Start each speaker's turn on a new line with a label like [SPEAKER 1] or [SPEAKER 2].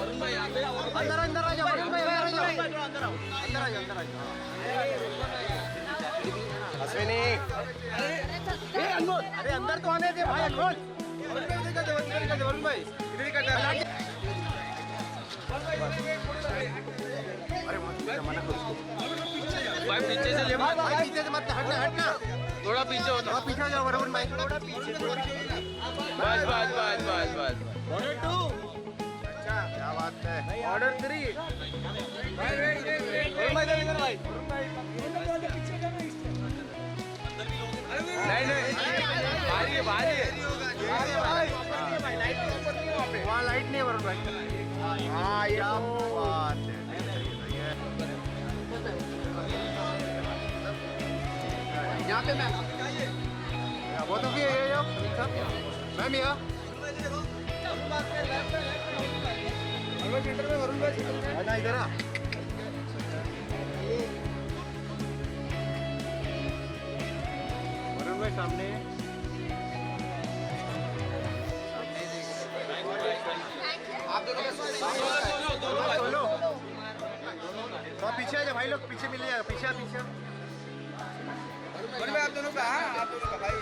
[SPEAKER 1] अंदर अंदर आ जाओ वरुण भाई, अंदर आ जाओ, अंदर आ जाओ, अंदर आ जाओ। अश्विनी, अरे अनमोल, अरे अंदर तो आने दे भाई अनमोल। वरुण भाई इधर ही कर दे। अरे मना करो उसको भाई, पीछे से ले भाई, पीछे से मत हटना, हटना थोड़ा पीछे हो, थोड़ा पीछे जाओ वरुण भाई, थोड़ा पीछे। बस बस बस बस बस। ऑर्डर 2। अच्छा क्या बात है। ऑर्डर 3। वरुण भाई इधर भाई, नहीं नहीं भारी है, भारी है वहाँ लाइट नहीं है वरुण भाई। हाँ ये बात है, यहाँ पे मैम वो तो भी है मैम यहाँ वरुण भाई ना इधर आ। वरुण भाई सामने आप दोनों थोड़ा पीछे आ जाओ भाई लोग, पीछे मिल जाएगा, पीछे पीछे। आप दोनों का भाई